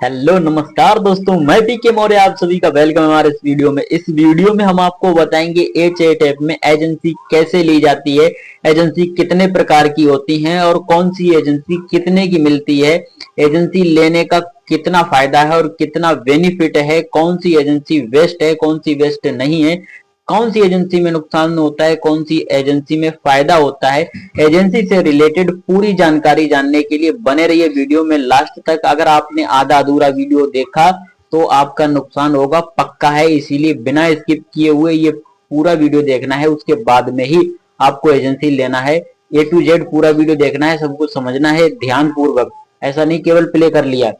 Hello नमस्कार दोस्तों, मैं पीके मौर्य आप सभी का वेलकम हमारे इस वीडियो में। इस वीडियो में हम आपको बताएंगे H8 ऐप में एजेंसी कैसे ली जाती है, एजेंसी कितने प्रकार की होती हैं और कौन सी एजेंसी कितने की मिलती है, एजेंसी लेने का कितना फायदा है और कितना बेनिफिट है, कौन सी एजेंसी बेस्ट है कौन सी बेस्ट नहीं है, कौन सी एजेंसी में नुकसान होता है कौन सी एजेंसी में फायदा होता है। एजेंसी से रिलेटेड पूरी जानकारी जानने के लिए बने रहिए वीडियो में लास्ट तक। अगर आपने आधा अधूरा वीडियो देखा तो आपका नुकसान होगा पक्का है, इसीलिए बिना स्किप किए हुए ये पूरा वीडियो देखना है, उसके बाद में ही आपको एजेंसी लेना है। ए टू जेड पूरा वीडियो देखना है, सब कुछ समझना है ध्यान पूर्वक, ऐसा नहीं केवल प्ले कर लिया,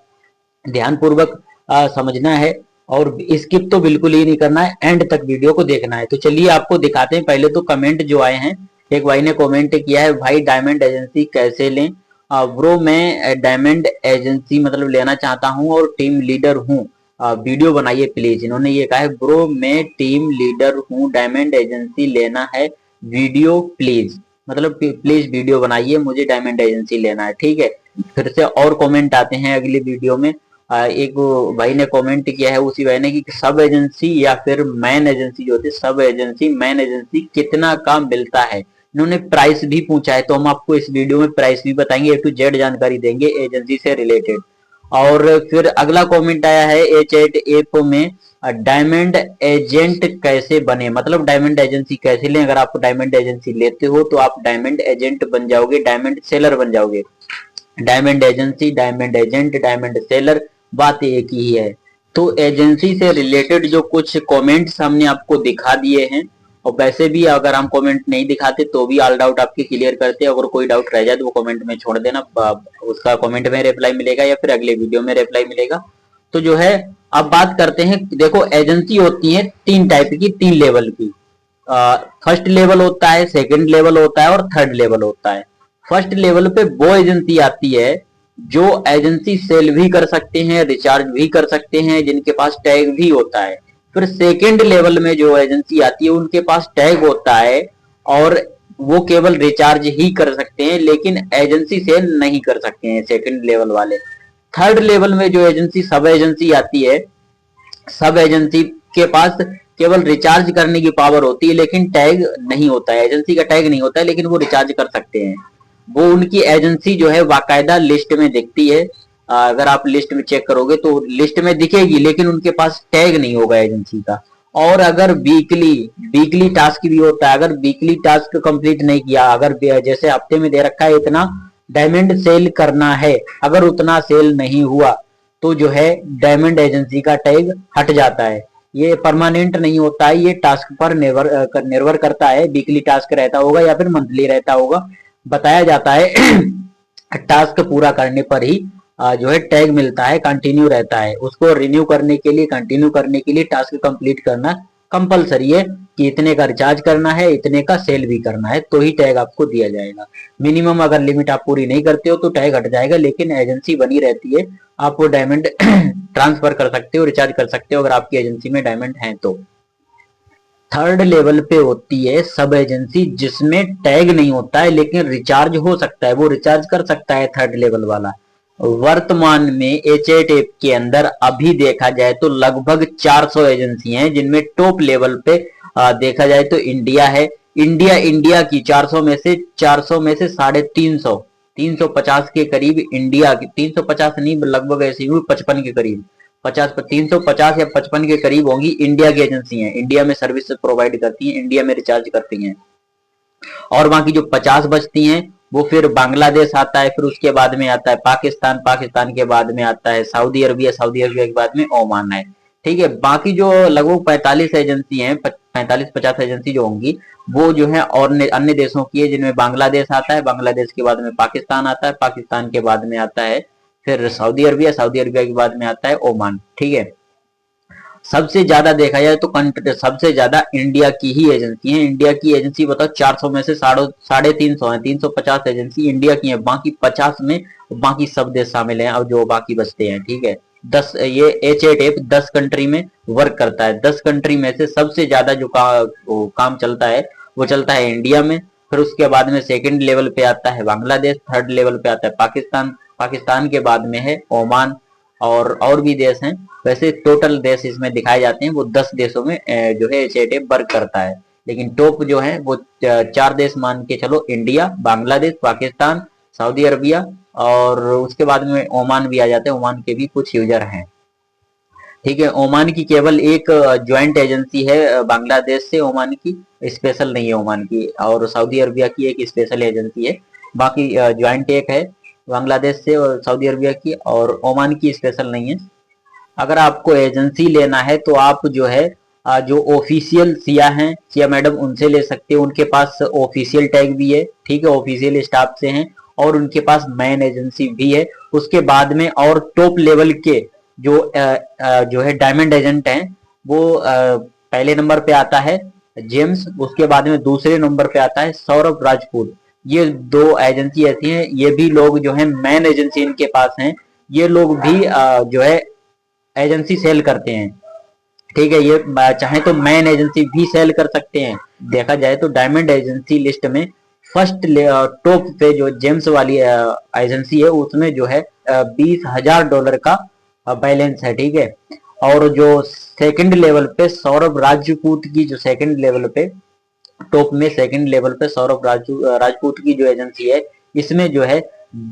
ध्यान पूर्वक समझना है और स्किप तो बिल्कुल ही नहीं करना है, एंड तक वीडियो को देखना है। तो चलिए आपको दिखाते हैं। पहले तो कमेंट जो आए हैं, एक भाई ने कमेंट किया है, भाई डायमंड एजेंसी कैसे लें। ब्रो मैं डायमंड एजेंसी मतलब लेना चाहता हूं और टीम लीडर हूं, वीडियो बनाइए प्लीज। इन्होंने ये कहा है, ब्रो मैं टीम लीडर हूं, डायमंड एजेंसी लेना है, वीडियो प्लीज, मतलब प्लीज वीडियो बनाइए, मुझे डायमंड एजेंसी लेना है। ठीक है, फिर से और कमेंट आते हैं अगली वीडियो में। एक भाई ने कमेंट किया है, उसी भाई ने कि सब एजेंसी या फिर मैन एजेंसी जो होती है, सब एजेंसी मैन एजेंसी कितना का मिलता है। इन्होंने प्राइस भी पूछा है, तो हम आपको इस वीडियो में प्राइस भी बताएंगे, ए टू जेड जानकारी देंगे एजेंसी से रिलेटेड। और फिर अगला कमेंट आया है, H8 ऐप में डायमंड एजेंट कैसे बने, मतलब डायमंड एजेंसी कैसे लें। अगर आप डायमंड एजेंसी लेते हो तो आप डायमंड एजेंट बन जाओगे, डायमंड सेलर बन जाओगे। Diamond agency, diamond agent, diamond seller, बात एक ही है। तो एजेंसी से रिलेटेड जो कुछ कमेंट्स हमने आपको दिखा दिए हैं, और वैसे भी अगर हम कमेंट नहीं दिखाते तो भी ऑल डाउट आपके क्लियर करते हैं। अगर कोई डाउट रह जाए तो वो कमेंट में छोड़ देना, उसका कमेंट में रिप्लाई मिलेगा या फिर अगले वीडियो में रिप्लाई मिलेगा। तो जो है अब बात करते हैं। देखो एजेंसी होती है तीन टाइप की, तीन लेवल की। फर्स्ट लेवल होता है, सेकंड लेवल होता है और थर्ड लेवल होता है। फर्स्ट लेवल पे वो एजेंसी आती है जो एजेंसी सेल भी कर सकते हैं, रिचार्ज भी कर सकते हैं, जिनके पास टैग भी होता है। फिर सेकंड लेवल में जो एजेंसी आती है उनके पास टैग होता है और वो केवल रिचार्ज ही कर सकते हैं, लेकिन एजेंसी सेल नहीं कर सकते हैं सेकंड लेवल वाले। थर्ड लेवल में जो एजेंसी सब एजेंसी आती है, सब एजेंसी के पास केवल रिचार्ज करने की पावर होती है, लेकिन टैग नहीं होता है, एजेंसी का टैग नहीं होता है, लेकिन वो रिचार्ज कर सकते हैं। वो उनकी एजेंसी जो है बाकायदा लिस्ट में दिखती है। अगर आप लिस्ट में चेक करोगे तो लिस्ट में दिखेगी, लेकिन उनके पास टैग नहीं होगा एजेंसी का। और अगर वीकली वीकली टास्क भी होता है, अगर वीकली टास्क कंप्लीट नहीं किया, अगर जैसे हफ्ते में दे रखा है इतना डायमंड सेल करना है, अगर उतना सेल नहीं हुआ तो जो है डायमंड एजेंसी का टैग हट जाता है। ये परमानेंट नहीं होता है, ये टास्क पर निर्भर करता है, वीकली टास्क रहता होगा या फिर मंथली रहता होगा, बताया जाता है। टास्क पूरा करने पर ही जो है टैग मिलता है, कंटिन्यू रहता है। उसको रिन्यू करने के लिए, कंटिन्यू करने के लिए टास्क कंप्लीट करना कंपलसरी है कि इतने का रिचार्ज करना है, इतने का सेल भी करना है, तो ही टैग आपको दिया जाएगा। मिनिमम अगर लिमिट आप पूरी नहीं करते हो तो टैग हट जाएगा, लेकिन एजेंसी बनी रहती है, आप वो डायमंड ट्रांसफर कर सकते हो, रिचार्ज कर सकते हो अगर आपकी एजेंसी में डायमंड है तो। थर्ड लेवल पे होती है सब एजेंसी, जिसमें टैग नहीं होता है लेकिन रिचार्ज हो सकता है, वो रिचार्ज कर सकता है थर्ड लेवल वाला। वर्तमान में H8 ऐप के अंदर अभी देखा जाए तो लगभग 400 एजेंसी हैं, जिनमें टॉप लेवल पे देखा जाए तो इंडिया है। इंडिया की 400 में से 350, 350 के करीब इंडिया की, 350 नहीं लगभग ऐसी हुई 55 के करीब, 350 या 55 के करीब होंगी इंडिया की एजेंसी हैं, इंडिया में सर्विस प्रोवाइड करती हैं, इंडिया में रिचार्ज करती हैं। और बाकी जो 50 बचती हैं वो फिर बांग्लादेश आता है, फिर उसके बाद में आता है पाकिस्तान, पाकिस्तान के बाद में आता है सऊदी अरबिया, सऊदी अरबिया के बाद में ओमान है। ठीक है, बाकी जो लगभग 45 एजेंसी हैं, 45-50 एजेंसी जो होंगी वो जो है और अन्य देशों की है, जिनमें बांग्लादेश आता है, बांग्लादेश के बाद में पाकिस्तान आता है, पाकिस्तान के बाद में आता है फिर सऊदी अरबिया, सऊदी अरबिया के बाद में आता है ओमान। ठीक है, सबसे ज्यादा देखा जाए तो सबसे ज्यादा इंडिया की ही एजेंसी है। इंडिया की एजेंसी बताओ 400 में से 350 है, 350 एजेंसी इंडिया की है, बाकी 50 में बाकी सब देश शामिल हैं और जो बाकी बचते हैं। ठीक है, 10 ये H8 ऐप 10 कंट्री में वर्क करता है, 10 कंट्री में से सबसे ज्यादा जो काम चलता है वो चलता है इंडिया में। फिर उसके बाद में सेकंड लेवल पे आता है बांग्लादेश, थर्ड लेवल पे आता है पाकिस्तान, पाकिस्तान के बाद में है ओमान, और भी देश हैं। वैसे टोटल देश इसमें दिखाए जाते हैं, वो 10 देशों में जो है एचएटीएफ वर्क करता है। लेकिन टॉप जो है वो 4 देश मान के चलो, India, Bangladesh, Pakistan, Saudi Arabia, और उसके बाद में ओमान भी आ जाते हैं। ओमान के भी कुछ यूजर हैं। ठीक है, ओमान की केवल एक ज्वाइंट एजेंसी है बांग्लादेश से, ओमान की स्पेशल नहीं है ओमान की, और सऊदी अरबिया की एक स्पेशल एजेंसी है। बाकी ज्वाइंट एक है बांग्लादेश से और सऊदी अरबिया की, और ओमान की स्पेशल नहीं है। अगर आपको एजेंसी लेना है तो आप जो है जो ऑफिशियल सिया हैं, सिया मैडम, उनसे ले सकते हो। उनके पास ऑफिशियल टैग भी है, ठीक है, ऑफिशियल स्टाफ से हैं, और उनके पास मैन एजेंसी भी है। उसके बाद में और टॉप लेवल के जो है डायमंड एजेंट हैं, वो पहले नंबर पे आता है जेम्स, उसके बाद में दूसरे नंबर पे आता है सौरभ राजपूत। ये 2 एजेंसी ऐसी हैं, ये भी लोग जो है मैन एजेंसी इनके पास हैं। ये लोग भी जो है एजेंसी सेल करते हैं। ठीक है, ये चाहे तो मैन एजेंसी भी सेल कर सकते हैं। देखा जाए तो डायमंड एजेंसी लिस्ट में फर्स्ट टॉप पे जो जेम्स वाली एजेंसी है, उसमें जो है $20,000 का बैलेंस है। ठीक है, और जो सेकंड लेवल पे सौरभ राजपूत की, जो सेकंड लेवल पे टॉप में सेकंड लेवल पे सौरभ राजपूत की जो एजेंसी है, इसमें जो है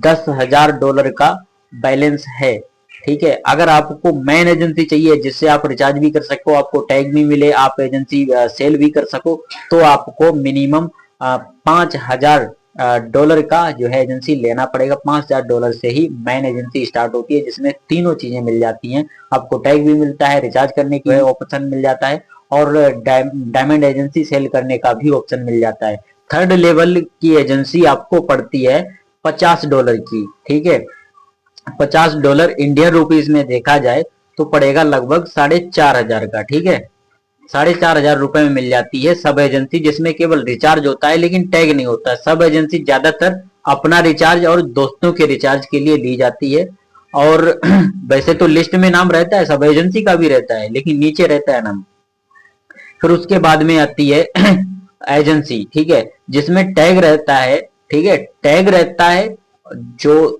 $10,000 का बैलेंस है। ठीक है, अगर आपको मैन एजेंसी चाहिए जिससे आप रिचार्ज भी कर सको, आपको टैग भी मिले, आप एजेंसी सेल भी कर सको, तो आपको मिनिमम $5,000 का जो है एजेंसी लेना पड़ेगा। $5,000 से ही मैन एजेंसी स्टार्ट होती है, जिसमें तीनों चीजें मिल जाती हैं। आपको टैग भी मिलता है, रिचार्ज करने की ऑप्शन मिल जाता है, और डायमंड एजेंसी सेल करने का भी ऑप्शन मिल जाता है। थर्ड लेवल की एजेंसी आपको पड़ती है $50 की। ठीक है, $50 इंडियन रुपीज में देखा जाए तो पड़ेगा लगभग 4,500 का। ठीक है, 4,500 रुपए में मिल जाती है सब एजेंसी, जिसमें केवल रिचार्ज होता है लेकिन टैग नहीं होता। सब एजेंसी ज्यादातर अपना रिचार्ज और दोस्तों के रिचार्ज के लिए ली जाती है। और वैसे तो लिस्ट में नाम रहता है, सब एजेंसी का भी रहता है, लेकिन नीचे रहता है नाम। फिर उसके बाद में आती है एजेंसी, ठीक है, जिसमें टैग रहता है। ठीक है, टैग रहता है, जो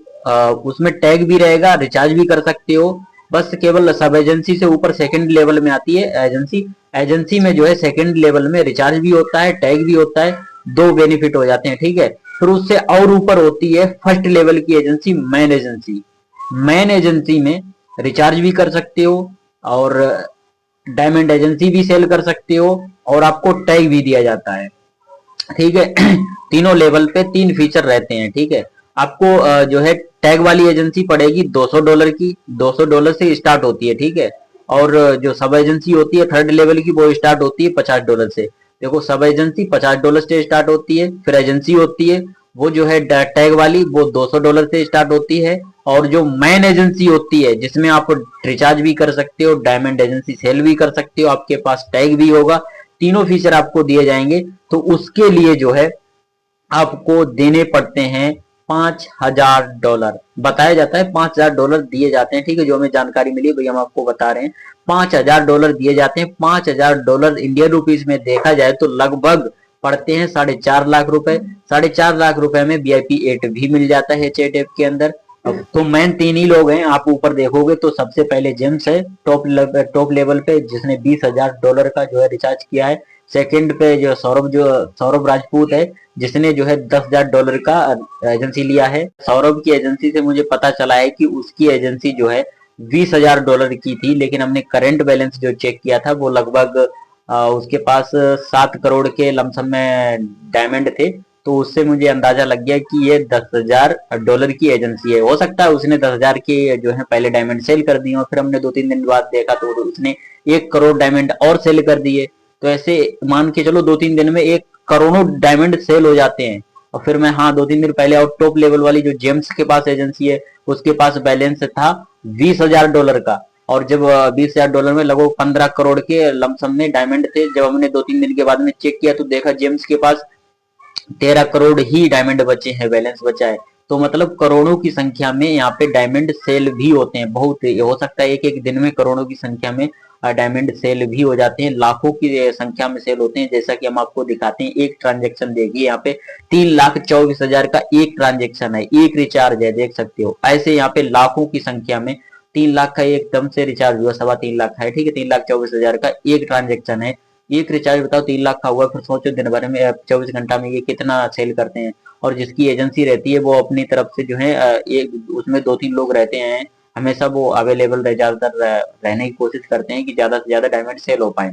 उसमें टैग भी रहेगा, रिचार्ज भी कर सकते हो। बस केवल सब एजेंसी से ऊपर सेकंड लेवल में आती है एजेंसी। एजेंसी में जो है सेकंड लेवल में रिचार्ज भी होता है, टैग भी होता है, 2 बेनिफिट हो जाते हैं। ठीक है, फिर उससे और ऊपर होती है फर्स्ट लेवल की agency, man agency. Man agency में रिचार्ज भी कर सकते हो, और डायमंड एजेंसी भी सेल कर सकते हो, और आपको टैग भी दिया जाता है। ठीक है, तीनों लेवल पे 3 फीचर रहते हैं। ठीक है, आपको जो है टैग वाली एजेंसी पड़ेगी $200 की, $200 से स्टार्ट होती है। ठीक है, और जो सब एजेंसी होती है थर्ड लेवल की, वो स्टार्ट होती है $50 से। देखो, सब एजेंसी $50 से स्टार्ट होती है, फिर एजेंसी होती है वो जो है टैग वाली, वो $200 से स्टार्ट होती है। और जो मैन एजेंसी होती है, जिसमें आप रिचार्ज भी कर सकते हो, डायमंड एजेंसी सेल भी कर सकते हो, आपके पास टैग भी होगा, तीनों फीचर आपको दिए जाएंगे, तो उसके लिए जो है आपको देने पड़ते हैं $5,000। बताया जाता है $5,000 दिए जाते हैं। ठीक है, जो हमें जानकारी मिली भैया हम आपको बता रहे हैं, $5,000 दिए जाते हैं। $5,000 इंडियन रुपीज में देखा जाए तो लगभग पड़ते हैं 4.5 लाख रुपए। 4.5 लाख रुपए में VIP 8 भी मिल जाता है एचएटीएफ के अंदर। तो मैन 3 ही लोग हैं, आप ऊपर देखोगे तो सबसे पहले जेम्स है टॉप लेवल पे, जिसने $20,000 का जो है रिचार्ज किया है। सेकंड पे जो सौरभ राजपूत है, जिसने जो है $10,000 का एजेंसी लिया है। सौरभ की एजेंसी से मुझे पता चला है कि उसकी एजेंसी जो है $20,000 की थी, लेकिन हमने करंट बैलेंस जो चेक किया था वो लगभग उसके पास 7 करोड़ के लमसम में डायमंड थे। तो उससे मुझे अंदाजा लग गया कि ये $10,000 की एजेंसी है। हो सकता है उसने 10,000 के जो है पहले डायमंड सेल कर दिए, और फिर हमने 2-3 दिन बाद देखा तो उसने 1 करोड़ डायमंड और सेल कर दिए। तो ऐसे मान के चलो 2-3 दिन में 1 करोड़ों डायमंड सेल हो जाते हैं। और फिर मैं, हाँ, 2-3 दिन पहले और टॉप लेवल वाली जो जेम्स के पास एजेंसी है, उसके पास बैलेंस था $20,000 का, और जब $20,000 में लगभग 15 करोड़ के लमसम में डायमंड थे। जब हमने 2-3 दिन के बाद में चेक किया तो देखा जेम्स के पास 13 करोड़ ही डायमंड बचे हैं, बैलेंस बचा है। तो मतलब करोड़ों की संख्या में यहाँ पे डायमंड सेल भी होते हैं। बहुत हो सकता है एक एक दिन में करोड़ों की संख्या में डायमंड सेल भी हो जाते हैं, लाखों की संख्या में सेल होते हैं। जैसा कि हम आपको दिखाते हैं, एक ट्रांजेक्शन देखिए यहाँ पे 3,24,000 का एक ट्रांजेक्शन है, एक रिचार्ज है, देख सकते हो। ऐसे यहाँ पे लाखों की संख्या में 3 लाख का एकदम से रिचार्ज हुआ, 3.25 लाख का है, ठीक है, 3,24,000 का एक ट्रांजेक्शन है। एक रिचार्ज बताओ 3 लाख का हुआ, फिर सोचो दिन भर में 24 घंटा में ये कितना सेल करते हैं। और जिसकी एजेंसी रहती है वो अपनी तरफ से जो है एक उसमें 2-3 लोग रहते हैं, हमेशा वो अवेलेबल ज्यादातर रहने की कोशिश करते हैं कि ज्यादा से ज्यादा डायमंड सेल हो पाए,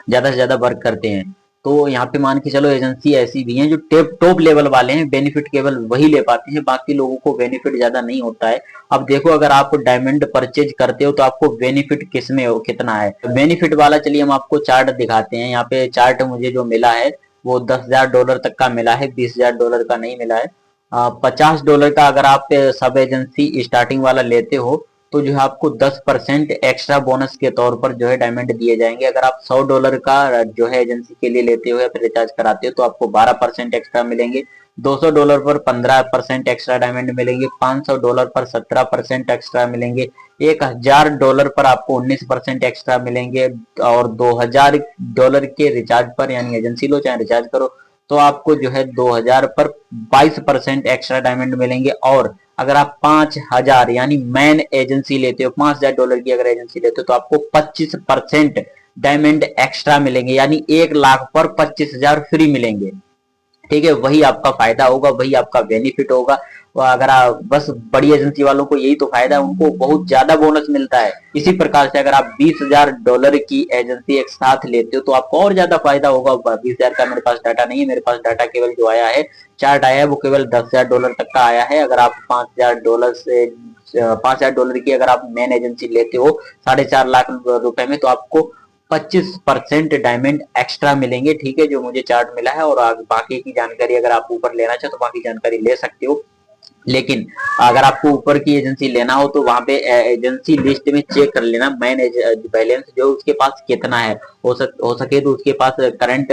ज्यादा से ज्यादा वर्क करते हैं। तो यहाँ पे मान के चलो एजेंसी ऐसी भी हैं जो टॉप लेवल वाले हैं, बेनिफिट केवल वही ले पाते हैं, बाकी लोगों को बेनिफिट ज्यादा नहीं होता है। अब देखो अगर आप डायमंड परचेज करते हो तो आपको बेनिफिट किस में हो, कितना है बेनिफिट वाला, चलिए हम आपको चार्ट दिखाते हैं। यहाँ पे चार्ट मुझे जो मिला है वो $10,000 तक का मिला है, $20,000 का नहीं मिला है। $50 का अगर आप सब एजेंसी स्टार्टिंग वाला लेते हो तो जो है आपको 10% एक्स्ट्रा बोनस के तौर पर जो है डायमंड दिए जाएंगे। अगर आप $100 का जो है एजेंसी के लिए लेते हो या फिर रिचार्ज कराते हो तो आपको 12% एक्स्ट्रा मिलेंगे। $200 पर 15% एक्स्ट्रा डायमंड मिलेंगे। $500 पर 17% एक्स्ट्रा मिलेंगे। $1,000 पर आपको 19% एक्स्ट्रा मिलेंगे। और $2,000 के रिचार्ज पर, यानी एजेंसी लो चाहे रिचार्ज करो, तो आपको जो है 2,000 पर 22% एक्स्ट्रा डायमंड मिलेंगे। और अगर आप 5,000 यानी मैन एजेंसी लेते हो, $5,000 की अगर एजेंसी लेते हो तो आपको 25% डायमंड एक्स्ट्रा मिलेंगे, यानी 1 लाख पर 25,000 फ्री मिलेंगे। ठीक है, वही आपका फायदा होगा, वही आपका बेनिफिट होगा। और अगर आप बस बड़ी एजेंसी वालों को यही तो फायदा है, उनको बहुत ज्यादा बोनस मिलता है। इसी प्रकार से अगर आप $20,000 की एजेंसी एक साथ लेते हो तो आपको और ज्यादा फायदा होगा। 20,000 का मेरे पास डाटा नहीं है, मेरे पास डाटा केवल जो आया है, चार्ट आया है, वो केवल $10,000 तक का आया है। अगर आप $5,000 की अगर आप मेन एजेंसी लेते हो 4.5 लाख रुपए में, तो आपको 25% डायमंड एक्स्ट्रा मिलेंगे। ठीक है, जो मुझे चार्ट मिला है। और बाकी की जानकारी अगर आप ऊपर लेना चाहो तो बाकी जानकारी ले सकते हो। लेकिन अगर आपको ऊपर की एजेंसी लेना हो तो वहां पे एजेंसी लिस्ट में चेक कर लेना मैन बैलेंस जो उसके पास कितना है। हो सके तो उसके पास करंट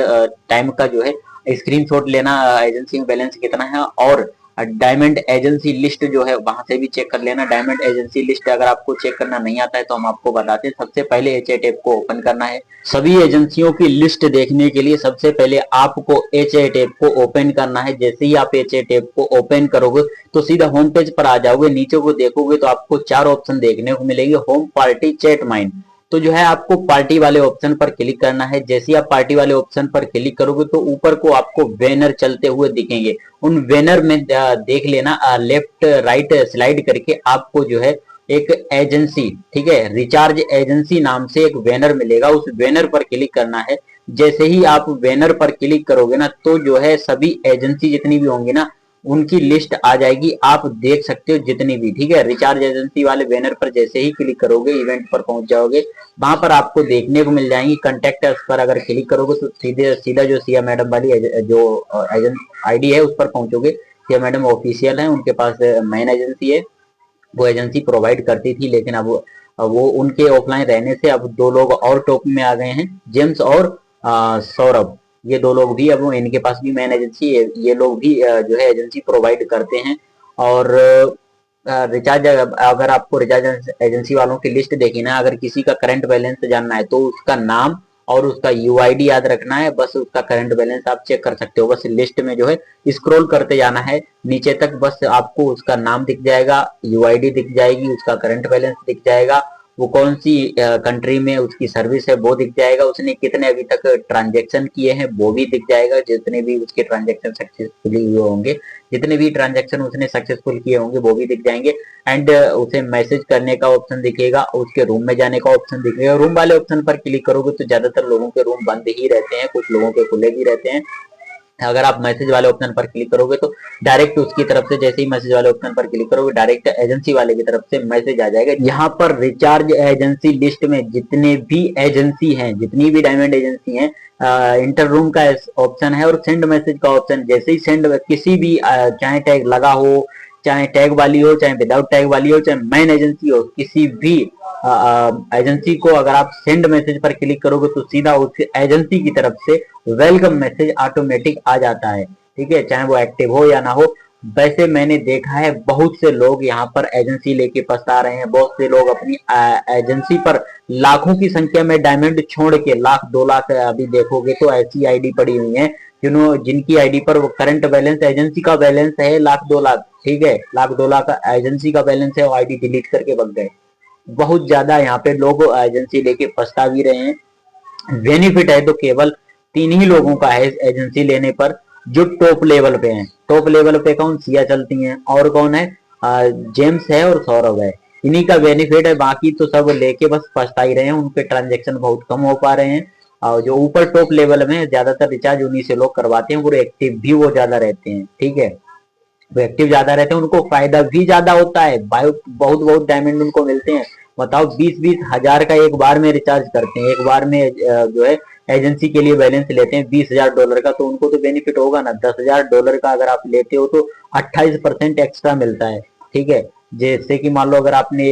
टाइम का जो है स्क्रीनशॉट लेना, एजेंसी में बैलेंस कितना है। और डायमंड एजेंसी लिस्ट जो है वहां से भी चेक कर लेना। डायमंड एजेंसी लिस्ट अगर आपको चेक करना नहीं आता है तो हम आपको बताते हैं। सबसे पहले एचए टैब को ओपन करना है। सभी एजेंसियों की लिस्ट देखने के लिए सबसे पहले आपको एचए टैब को ओपन करना है। जैसे ही आप एचए टैब को ओपन करोगे तो सीधा होम पेज पर आ जाओगे। नीचे को देखोगे तो आपको 4 ऑप्शन देखने को मिलेंगे, होम, पार्टी, चैट, माइन। तो जो है आपको पार्टी वाले ऑप्शन पर क्लिक करना है। जैसे ही आप पार्टी वाले ऑप्शन पर क्लिक करोगे तो ऊपर को आपको बैनर चलते हुए दिखेंगे। उन बैनर में देख लेना, लेफ्ट राइट स्लाइड करके आपको जो है एक एजेंसी, ठीक है, रिचार्ज एजेंसी नाम से एक बैनर मिलेगा, उस बैनर पर क्लिक करना है। जैसे ही आप बैनर पर क्लिक करोगे ना तो जो है सभी एजेंसी जितनी भी होंगी ना उनकी लिस्ट आ जाएगी, आप देख सकते हो जितनी भी। ठीक है, रिचार्ज एजेंसी वाले बैनर पर जैसे ही क्लिक करोगे इवेंट पर पहुंच जाओगे, वहां पर आपको देखने को मिल जाएंगी कॉन्टेक्ट अस पर अगर क्लिक करोगे तो सीधा जो सिया मैडम वाली जो एजेंट आईडी है उस पर पहुंचोगे। सिया मैडम ऑफिशियल है, उनके पास मेन एजेंसी है, वो एजेंसी प्रोवाइड करती थी, लेकिन अब वो उनके ऑफलाइन रहने से अब 2 लोग और टॉप में आ गए हैं, जेम्स और सौरभ। ये 2 लोग भी अब इनके पास भी मेन एजेंसी है, ये लोग भी जो है एजेंसी प्रोवाइड करते हैं। और रिचार्ज, अगर आपको रिचार्ज एजेंसी वालों की लिस्ट देखी ना, अगर किसी का करंट बैलेंस जानना है तो उसका नाम और उसका यूआईडी याद रखना है, बस उसका करंट बैलेंस आप चेक कर सकते हो। बस लिस्ट में जो है स्क्रॉल करते जाना है नीचे तक, बस आपको उसका नाम दिख जाएगा, यूआईडी दिख जाएगी, उसका करंट बैलेंस दिख जाएगा, वो कौन सी कंट्री में उसकी सर्विस है वो दिख जाएगा, उसने कितने अभी तक ट्रांजेक्शन किए हैं वो भी दिख जाएगा, जितने भी उसके ट्रांजेक्शन सक्सेसफुली हुए होंगे, जितने भी ट्रांजेक्शन उसने सक्सेसफुल किए होंगे वो भी दिख जाएंगे। एंड उसे मैसेज करने का ऑप्शन दिखेगा, उसके रूम में जाने का ऑप्शन दिखेगा। रूम वाले ऑप्शन पर क्लिक करोगे तो ज्यादातर लोगों के रूम बंद ही रहते हैं, कुछ लोगों के खुले भी रहते हैं। अगर आप मैसेज वाले ऑप्शन पर क्लिक करोगे तो डायरेक्ट उसकी तरफ से, जैसे ही मैसेज वाले ऑप्शन पर क्लिक करोगे डायरेक्ट एजेंसी वाले की तरफ से मैसेज आ जाएगा। यहाँ पर रिचार्ज एजेंसी लिस्ट में जितने भी एजेंसी हैं, जितनी भी डायमंड एजेंसी हैं, इंटर रूम का ऑप्शन है और सेंड मैसेज का ऑप्शन। जैसे ही सेंड, किसी भी चाहे टैग लगा हो, चाहे टैग वाली हो, चाहे विदाउट टैग वाली हो, चाहे मेन एजेंसी हो, किसी भी एजेंसी को अगर आप सेंड मैसेज पर क्लिक करोगे तो सीधा उस एजेंसी की तरफ से वेलकम मैसेज ऑटोमेटिक आ जाता है। ठीक है, चाहे वो एक्टिव हो या ना हो। वैसे मैंने देखा है बहुत से लोग यहाँ पर एजेंसी लेके पछता रहे हैं, बहुत से लोग अपनी एजेंसी पर लाखों की संख्या में डायमंड छोड़ के, 1 लाख 2 लाख अभी देखोगे तो ऐसी आईडी पड़ी हुई है जिनकी आईडी पर वो करंट बैलेंस एजेंसी का बैलेंस है 1,00,000-2,00,000, ठीक है, 1,00,000-2,00,000 का एजेंसी का बैलेंस है, वो आईडी डिलीट करके भग गए। बहुत ज्यादा यहाँ पे लोग एजेंसी लेके पछता भी रहे हैं। बेनिफिट है तो केवल 3 ही लोगों का है एजेंसी लेने पर, जो टॉप लेवल पे हैं। टॉप लेवल पे कौन, सिया चलती हैं, और कौन है, जेम्स है और सौरभ है। इन्हीं का बेनिफिट है, बाकी तो सब लेके बस पछता ही रहे हैं, उनके ट्रांजेक्शन बहुत कम हो पा रहे हैं। और जो ऊपर टॉप लेवल में ज्यादातर रिचार्ज उन्हीं से लोग करवाते हैं, वो एक्टिव भी वो ज्यादा रहते हैं, ठीक है, वो एक्टिव ज्यादा रहते हैं, उनको फायदा भी ज्यादा होता है, बहुत बहुत डायमंड उनको मिलते हैं। बताओ 20-20 हजार का एक बार में रिचार्ज करते हैं, एक बार में जो है एजेंसी के लिए बैलेंस लेते हैं $20,000 का, तो उनको तो बेनिफिट होगा ना। $10,000 का अगर आप लेते हो तो 28% एक्स्ट्रा मिलता है, ठीक है। जैसे कि मान लो अगर आपने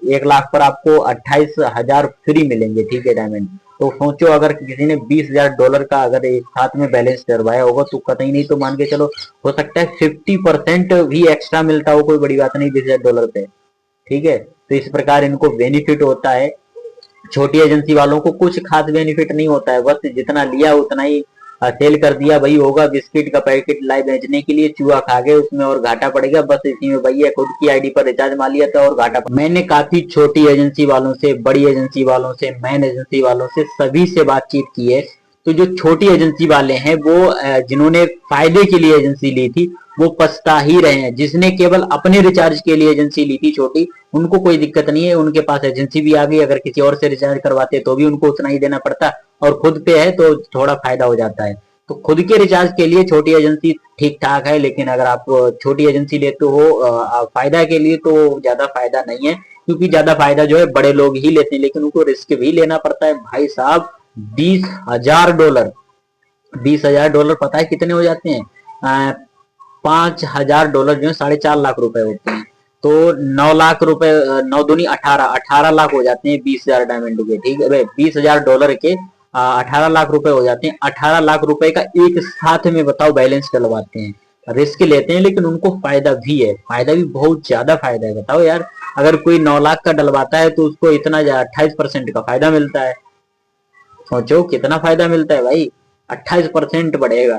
1 लाख पर आपको 28,000 फ्री मिलेंगे, ठीक है, डायमंड। तो सोचो अगर किसी ने $20,000 का अगर एक साथ में बैलेंस करवाया होगा तो कतई नहीं तो मान के चलो हो सकता है 50% भी एक्स्ट्रा मिलता हो, कोई बड़ी बात नहीं $20,000 पे, ठीक है। तो इस प्रकार इनको बेनिफिट होता है। छोटी एजेंसी वालों को कुछ खास बेनिफिट नहीं होता है, बस जितना लिया उतना ही सेल कर दिया, वही होगा। बिस्किट का पैकेट लाए बेचने के लिए, चूहा खा गए उसमें और घाटा पड़ गया, बस इसी में वही है, खुद की आईडी पर रिचार्ज मार लिया था और घाटा पड़। मैंने काफी छोटी एजेंसी वालों से, बड़ी एजेंसी वालों से, मैन एजेंसी वालों से, सभी से बातचीत की है। तो जो छोटी एजेंसी वाले हैं वो जिन्होंने फायदे के लिए एजेंसी ली थी वो पछता ही रहे हैं। जिसने केवल अपने रिचार्ज के लिए एजेंसी ली थी छोटी, उनको कोई दिक्कत नहीं है, उनके पास एजेंसी भी आ गई। अगर किसी और से रिचार्ज करवाते तो भी उनको उतना ही देना पड़ता, और खुद पे है तो थोड़ा फायदा हो जाता है। तो खुद के रिचार्ज के लिए छोटी एजेंसी ठीक ठाक है, लेकिन अगर आप छोटी एजेंसी लेते हो फायदा के लिए तो ज्यादा फायदा नहीं है, क्योंकि ज्यादा फायदा जो है बड़े लोग ही लेते हैं, लेकिन उनको रिस्क भी लेना पड़ता है भाई साहब। $20,000, $20,000 पता है कितने हो जाते हैं? $5,000 जो है 4.5 लाख रुपए होते हैं। तो 9 लाख रुपए, 9 दूनी 18, 18 लाख हो जाते हैं 20,000 डायमंड के, ठीक है भाई। $20,000 के 18 लाख रुपए हो जाते हैं। 18 लाख रुपए का एक साथ में बताओ बैलेंस डलवाते हैं, रिस्क लेते हैं, लेकिन उनको फायदा भी है, फायदा भी बहुत ज्यादा फायदा है। बताओ यार, अगर कोई 9 लाख का डलवाता है तो उसको इतना 28% का फायदा मिलता है। सोचो कितना फायदा मिलता है भाई, 28% बढ़ेगा।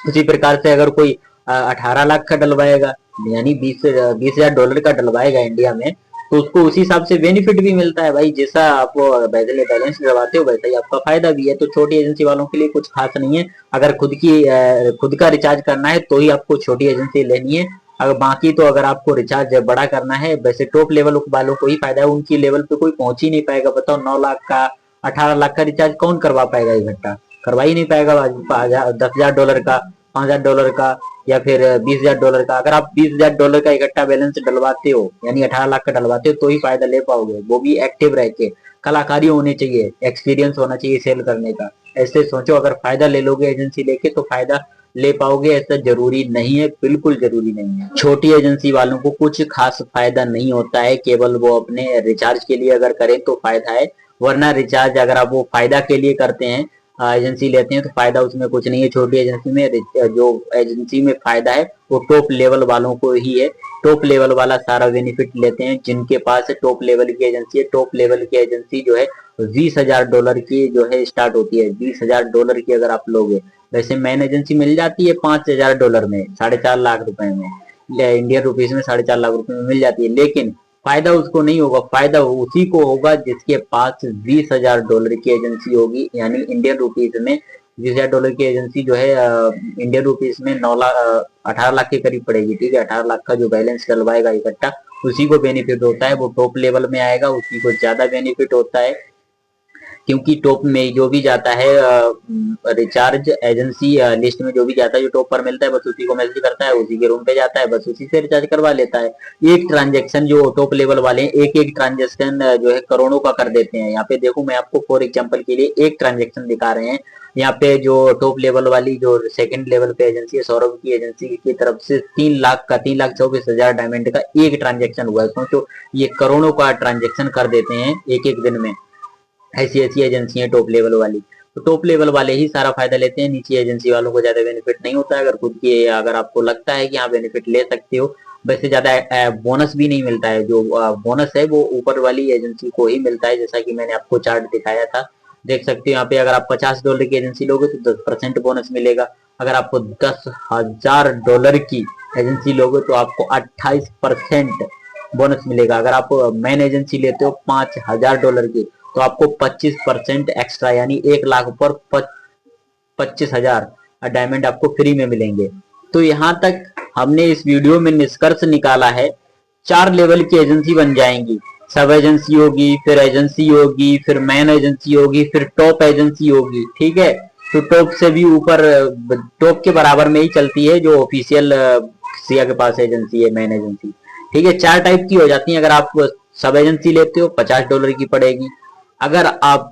उसी प्रकार से अगर कोई 18 लाख का डलवाएगा, यानी $20,000 का डलवाएगा इंडिया में, तो उसको उसी हिसाब से बेनिफिट भी मिलता है भाई। जैसा आप बैलेंस डलवाते हो वैसा ही आपका फायदा भी है। तो छोटी एजेंसी वालों के लिए कुछ खास नहीं है। अगर खुद का रिचार्ज करना है तो ही आपको छोटी एजेंसी लेनी है। अगर बाकी तो अगर आपको रिचार्ज बड़ा करना है, वैसे टॉप लेवल वालों को ही फायदा है, उनकी लेवल पे कोई पहुंच ही नहीं पाएगा। बताओ 9 लाख का 18 लाख का रिचार्ज कौन करवा पाएगा इकट्ठा? करवा ही नहीं पाएगा। $10,000 का, $5,000 का, या फिर $20,000 का। अगर आप $20,000 का इकट्ठा बैलेंस डलवाते हो, यानी 18 लाख का डलवाते हो, तो ही फायदा ले पाओगे, वो भी एक्टिव रह के। कलाकारी होनी चाहिए, एक्सपीरियंस होना चाहिए सेल करने का। ऐसे सोचो, अगर फायदा ले लोगे एजेंसी लेके तो फायदा ले पाओगे, ऐसा जरूरी नहीं है, बिल्कुल जरूरी नहीं है। छोटी एजेंसी वालों को कुछ खास फायदा नहीं होता है, केवल वो अपने रिचार्ज के लिए अगर करें तो फायदा है, वरना रिचार्ज अगर आप वो फायदा के लिए करते हैं, एजेंसी लेते हैं, तो फायदा उसमें कुछ नहीं है। छोटी एजेंसी में जो एजेंसी में फायदा है वो टॉप लेवल वालों को ही है। टॉप लेवल वाला सारा बेनिफिट लेते हैं, जिनके पास टॉप लेवल की एजेंसी है। टॉप लेवल की एजेंसी जो है $20,000 की जो है स्टार्ट होती है। $20,000 की अगर आप लोगे, वैसे मैन एजेंसी मिल जाती है $5,000 में, 4.5 लाख रुपए में, इंडियन रुपीज में 4.5 लाख रुपए में मिल जाती है। लेकिन फायदा उसको नहीं होगा, फायदा उसी को होगा जिसके पास $20,000 की एजेंसी होगी, यानी इंडियन रुपीज में $20,000 की एजेंसी जो है इंडियन रुपीज में 18 लाख के करीब पड़ेगी, ठीक है। 18 लाख का जो बैलेंस डलवाएगा इकट्ठा, उसी को बेनिफिट होता है, वो टॉप लेवल में आएगा, उसी को ज्यादा बेनिफिट होता है। क्योंकि टॉप में जो भी जाता है रिचार्ज एजेंसी लिस्ट में जो भी जाता है, जो टॉप पर मिलता है, बस उसी को मैसेज करता है, उसी के रूम पे जाता है, बस उसी से रिचार्ज करवा लेता है। एक ट्रांजेक्शन जो टॉप लेवल वाले हैं, एक एक ट्रांजेक्शन जो है करोड़ों का कर देते हैं। यहाँ पे देखो, मैं आपको फॉर एग्जाम्पल के लिए एक ट्रांजेक्शन दिखा रहे हैं। यहाँ पे जो टॉप लेवल वाली जो सेकंड लेवल पे एजेंसी है, सौरभ की एजेंसी की तरफ से 3,24,000 डायमंड का एक ट्रांजेक्शन हुआ है। सोचो, ये करोड़ों का ट्रांजेक्शन कर देते हैं एक एक दिन में। ऐसी ऐसी एजेंसी टॉप लेवल वाली, तो टॉप लेवल वाले ही सारा फायदा लेते हैं, नीचे एजेंसी वालों को ज्यादा बेनिफिट नहीं होता है। अगर खुद की, अगर आपको लगता है कि हाँ बेनिफिट ले सकते हो, वैसे ज्यादा बोनस भी नहीं मिलता है। जो बोनस है वो ऊपर वाली एजेंसी को ही मिलता है, जैसा कि मैंने आपको चार्ट दिखाया था। देख सकते हो यहाँ पे अगर आप $50 की एजेंसी लोगे तो 10% बोनस मिलेगा। अगर आपको $10,000 की एजेंसी लोगे तो आपको 28% बोनस मिलेगा। अगर आप मेन एजेंसी लेते हो $5,000 की तो आपको 25% एक्स्ट्रा यानी 1 लाख पर 25,000 डायमंड आपको फ्री में मिलेंगे। तो यहाँ तक हमने इस वीडियो में निष्कर्ष निकाला है, 4 लेवल की एजेंसी बन जाएंगी। सब एजेंसी होगी, फिर एजेंसी होगी, फिर मेन एजेंसी होगी, फिर टॉप एजेंसी होगी। ठीक है, तो टॉप से भी ऊपर, टॉप के बराबर में ही चलती है जो ऑफिशियल सिया के पास एजेंसी है, मेन एजेंसी। ठीक है, 4 टाइप की हो जाती है। अगर आप सब एजेंसी लेते हो $50 की पड़ेगी। अगर आप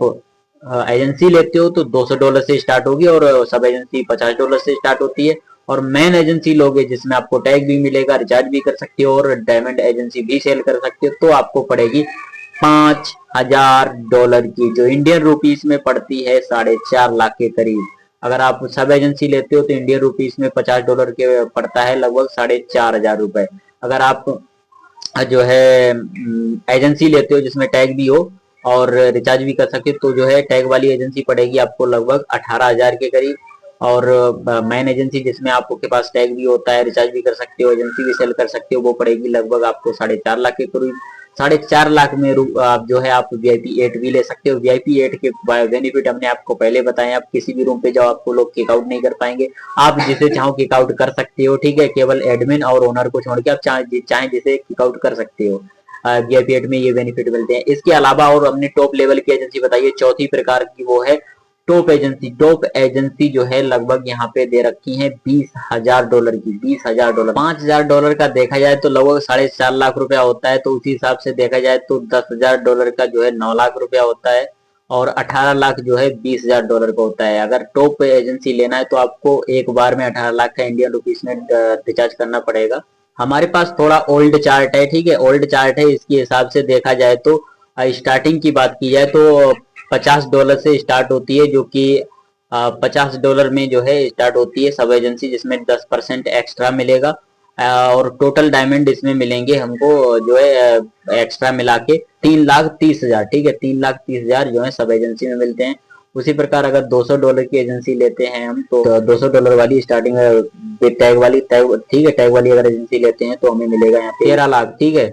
एजेंसी लेते हो तो $200 से स्टार्ट होगी और सब एजेंसी $50 से स्टार्ट होती है। और मेन एजेंसी लोगे जिसमें आपको टैग भी मिलेगा, रिचार्ज भी कर सकते हो और डायमंड एजेंसी भी सेल कर सकते हो, तो आपको पड़ेगी $5,000 की, जो इंडियन रुपीस में पड़ती है 4.5 लाख के करीब। अगर आप सब एजेंसी लेते हो तो इंडियन रुपीस में $50 के पड़ता है लगभग 4,500 रुपए। अगर आप जो है एजेंसी लेते हो जिसमें टैग भी हो और रिचार्ज भी कर सकते हो, तो जो है टैग वाली एजेंसी पड़ेगी आपको लगभग 18,000 के करीब। और मेन एजेंसी जिसमें आपके पास टैग भी होता है, रिचार्ज भी कर सकते हो, एजेंसी भी सेल कर सकते हो, वो पड़ेगी लगभग आपको 4.5 लाख के करीब। 4.5 लाख में आप जो है आप VIP 8 भी ले सकते हो। VIP 8 के बेनिफिट हमने आपको पहले बताए। आप किसी भी रूम पे जाओ आपको लोग किक आउट नहीं कर पाएंगे, आप जिसे चाहो किक आउट कर सकते हो। ठीक है, केवल एडमिन और ओनर को छोड़ के आप चाहे जिसे किक आउट कर सकते हो। VIP 8 में ये बेनिफिट मिलते हैं। इसके अलावा और हमने टॉप लेवल की एजेंसी बताई है, चौथी प्रकार की, वो है टॉप एजेंसी। टॉप एजेंसी जो है लगभग यहाँ पे दे रखी है $20,000 की। $20,000, $5,000 का देखा जाए तो लगभग 4.5 लाख रुपया होता है। तो उसी हिसाब से देखा जाए तो $10,000 का जो है 9 लाख रुपया होता है और 18 लाख जो है $20,000 का होता है। अगर टॉप एजेंसी लेना है तो आपको एक बार में 18 लाख का इंडियन रुपीस में रिचार्ज करना पड़ेगा। हमारे पास थोड़ा ओल्ड चार्ट है। ठीक है, ओल्ड चार्ट है, इसके हिसाब से देखा जाए तो स्टार्टिंग की बात की जाए तो $50 से स्टार्ट होती है, जो कि $50 में जो है स्टार्ट होती है सब एजेंसी, जिसमें 10% एक्स्ट्रा मिलेगा। और टोटल डायमंड इसमें मिलेंगे हमको जो है एक्स्ट्रा मिला के 3,30,000। ठीक है, 3,30,000 जो है सब एजेंसी में मिलते हैं। उसी प्रकार अगर $200 की एजेंसी लेते हैं हम तो $200 वाली स्टार्टिंग टैग वाली ठीक है, टैग वाली अगर एजेंसी लेते हैं तो हमें मिलेगा यहाँ पे 13 लाख। ठीक है,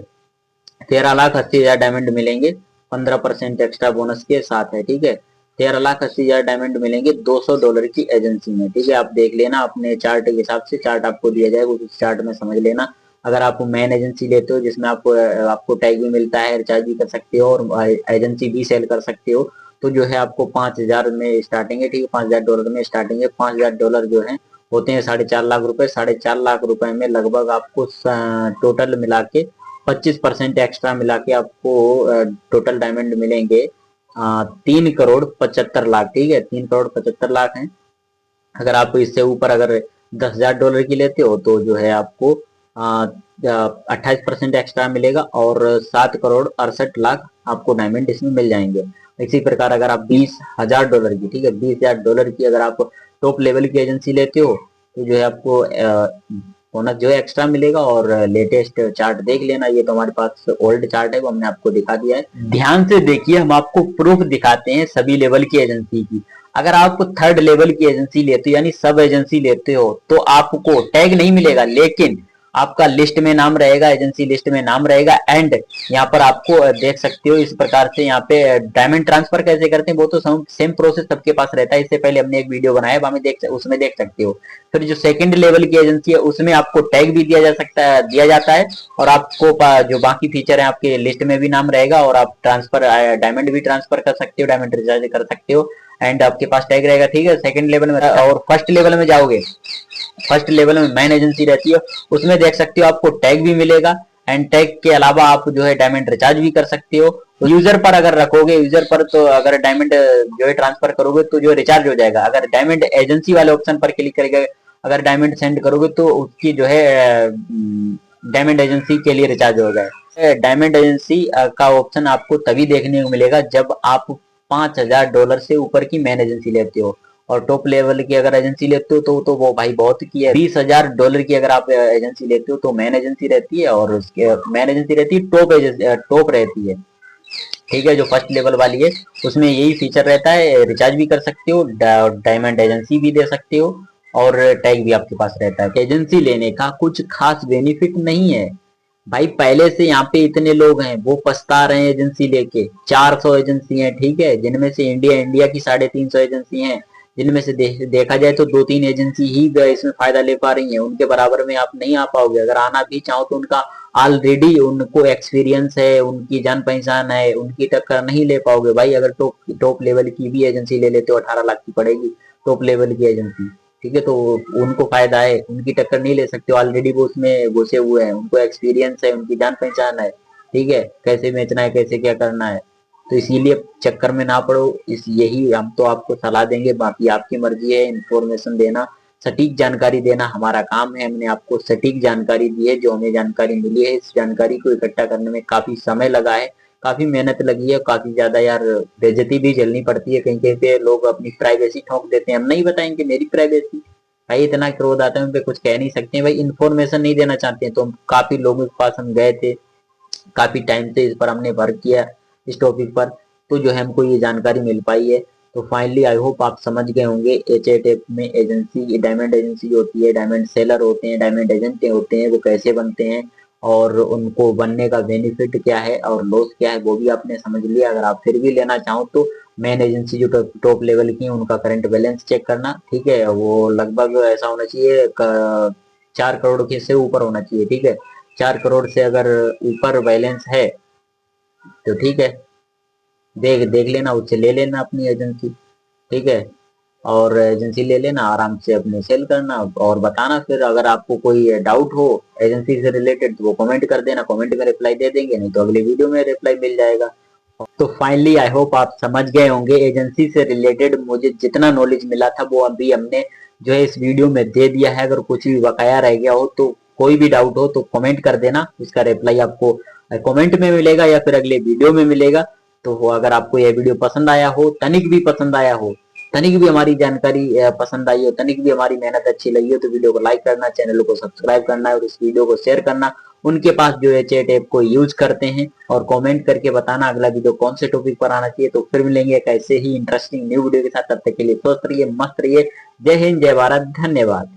13,80,000 डायमंड मिलेंगे 15% एक्स्ट्रा बोनस के साथ है। ठीक है, 13,80,000 डायमंड मिलेंगे $200 की एजेंसी में। ठीक है, आप देख लेना अपने चार्ट के हिसाब से, चार्ट आपको दिया जाएगा उस चार्ट में समझ लेना। अगर आप मेन एजेंसी लेते हो जिसमें आपको टैग भी मिलता है, रिचार्ज भी कर सकते हो और एजेंसी भी सेल कर सकते हो, तो जो है आपको 5,000 में स्टार्टिंग है। ठीक है, $5,000 में स्टार्टिंग है। $5,000 जो है होते हैं 4.5 लाख रुपए। 4.5 लाख रुपए में लगभग आपको टोटल मिला के 25% एक्स्ट्रा मिला के आपको टोटल डायमंड मिलेंगे 3,75,00,000। ठीक है, 3,75,00,000 है। अगर आप इससे ऊपर अगर $10,000 की लेते हो तो जो है आपको 28% एक्स्ट्रा मिलेगा और 7,68,00,000 आपको डायमंड इसमें मिल जाएंगे। इसी प्रकार अगर आप $20,000 की, ठीक है, $20,000 की अगर आप टॉप लेवल की एजेंसी लेते हो तो जो है आपको बोनस जो है एक्स्ट्रा मिलेगा। और लेटेस्ट चार्ट देख लेना, ये तो हमारे पास ओल्ड चार्ट है, वो हमने आपको दिखा दिया है। ध्यान से देखिए, हम आपको प्रूफ दिखाते हैं सभी लेवल की एजेंसी की। अगर आप थर्ड लेवल की एजेंसी लेते हो यानी सब एजेंसी लेते हो तो आपको टैग नहीं मिलेगा, लेकिन आपका लिस्ट में नाम रहेगा, एजेंसी लिस्ट में नाम रहेगा। एंड यहाँ पर आपको देख सकते हो इस प्रकार से यहाँ पे डायमंड ट्रांसफर कैसे करते हैं, वो तो सेम प्रोसेस सबके पास रहता है। इससे पहले हमने एक वीडियो बनाया है, उसमें देख सकते हो। फिर जो सेकंड लेवल की एजेंसी है उसमें आपको टैग भी दिया जाता है और आपको जो बाकी फीचर है आपके लिस्ट में भी नाम रहेगा और आप ट्रांसफर डायमंड भी ट्रांसफर कर सकते हो, डायमंड रिचार्ज कर सकते हो एंड आपके पास टैग रहेगा। ठीक है, सेकंड लेवल में। और फर्स्ट लेवल में जाओगे, फर्स्ट लेवल में मेन एजेंसी रहती है, उसमें देख सकते हो आपको टैग भी मिलेगा एंड टैग के अलावा आप जो है डायमंड रिचार्ज भी कर सकते हो। यूजर पर अगर रखोगे, यूजर पर तो अगर डायमंड जो है ट्रांसफर करोगे तो जो रिचार्ज हो जाएगा। अगर डायमंड एजेंसी वाले ऑप्शन पर क्लिक करके अगर डायमंड सेंड करोगे तो उसकी जो है डायमंड एजेंसी के लिए रिचार्ज हो जाए। डायमंड एजेंसी का ऑप्शन आपको तभी देखने को मिलेगा जब आप $5,000 से ऊपर की मेन एजेंसी लेते हो। और टॉप लेवल की अगर एजेंसी लेते हो तो वो भाई बहुत की है। $20,000 की अगर आप एजेंसी लेते हो तो मेन एजेंसी रहती है और उसके मेन एजेंसी रहती है, टॉप रहती है। ठीक है, जो फर्स्ट लेवल वाली है उसमें यही फीचर रहता है, रिचार्ज भी कर सकते हो, डायमंड एजेंसी भी दे सकते हो, और टैग भी आपके पास रहता है। एजेंसी लेने का कुछ खास बेनिफिट नहीं है भाई, पहले से यहाँ पे इतने लोग हैं वो पछता रहे हैं एजेंसी लेके। 400 एजेंसी हैं, ठीक है, जिनमें से इंडिया की 350 एजेंसी हैं, जिनमें से देखा जाए तो 2-3 एजेंसी ही इसमें फायदा ले पा रही हैं। उनके बराबर में आप नहीं आ पाओगे, अगर आना भी चाहो तो उनका ऑलरेडी उनको एक्सपीरियंस है, उनकी जान पहचान है, उनकी टक्कर नहीं ले पाओगे भाई। अगर टॉप लेवल की भी एजेंसी ले लेते हो 18 लाख की पड़ेगी टॉप लेवल की एजेंसी, ठीक है, तो उनको फायदा है, उनकी टक्कर नहीं ले सकते, ऑलरेडी वो उसमें घुसे हुए हैं, उनको एक्सपीरियंस है, उनकी जान पहचान है, ठीक है, कैसे बेचना है, कैसे क्या करना है। तो इसीलिए चक्कर में ना पड़ो, इस यही हम तो आपको सलाह देंगे, बाकी आपकी मर्जी है। इंफॉर्मेशन देना, सटीक जानकारी देना हमारा काम है। हमने आपको सटीक जानकारी दी है, जो हमें जानकारी मिली है। इस जानकारी को इकट्ठा करने में काफी समय लगा है, काफी मेहनत लगी है, काफी ज्यादा यार बेइज्जती भी झेलनी पड़ती है, कहीं कहीं पे लोग अपनी प्राइवेसी ठोक देते हैं। हम नहीं बताएंगे मेरी प्राइवेसी, भाई इतना क्रोध आता है उन पे, कुछ कह नहीं सकते भाई, इन्फॉर्मेशन नहीं देना चाहते हैं। तो हम काफी लोगों के पास हम गए थे, काफी टाइम से इस पर हमने वर्क किया इस टॉपिक पर, तो जो है हमको ये जानकारी मिल पाई है। तो फाइनली आई होप आप समझ गए होंगे एच में एजेंसी, डायमंड एजेंसी होती है, डायमंड सेलर होते हैं, डायमंड एजेंट होते हैं, वो कैसे बनते हैं और उनको बनने का बेनिफिट क्या है और लॉस क्या है, वो भी आपने समझ लिया। अगर आप फिर भी लेना चाहो तो मेन एजेंसी जो टॉप लेवल की है उनका करंट बैलेंस चेक करना, ठीक है, वो लगभग ऐसा होना चाहिए 4 करोड़ के से ऊपर होना चाहिए, ठीक है। 4 करोड़ से अगर ऊपर बैलेंस है तो ठीक है, देख देख लेना, उससे ले लेना अपनी एजेंसी, ठीक है, और एजेंसी ले लेना, आराम से अपने सेल करना और बताना। फिर अगर आपको कोई डाउट हो एजेंसी से रिलेटेड तो वो कमेंट कर देना, कमेंट में रिप्लाई दे देंगे, नहीं तो अगली वीडियो में रिप्लाई मिल जाएगा। तो फाइनली आई होप आप समझ गए होंगे एजेंसी से रिलेटेड मुझे जितना नॉलेज मिला था वो अभी हमने जो है इस वीडियो में दे दिया है। अगर कुछ भी बकाया रह गया हो तो कोई भी डाउट हो तो कमेंट कर देना, इसका रिप्लाई आपको कमेंट में मिलेगा या फिर अगले वीडियो में मिलेगा। तो अगर आपको यह वीडियो पसंद आया हो, तनिक भी पसंद आया हो, तनिक भी हमारी जानकारी पसंद आई हो, तनिक भी हमारी मेहनत अच्छी लगी हो, तो वीडियो को लाइक करना, चैनल को सब्सक्राइब करना और इस वीडियो को शेयर करना उनके पास जो है चैट ऐप को यूज करते हैं, और कमेंट करके बताना अगला वीडियो कौन से टॉपिक पर आना चाहिए। तो फिर मिलेंगे एक ऐसे ही इंटरेस्टिंग न्यू वीडियो के साथ, तब तक के लिए स्वस्थ रहिए, मस्त रहिए। जय हिंद, जय भारत, धन्यवाद।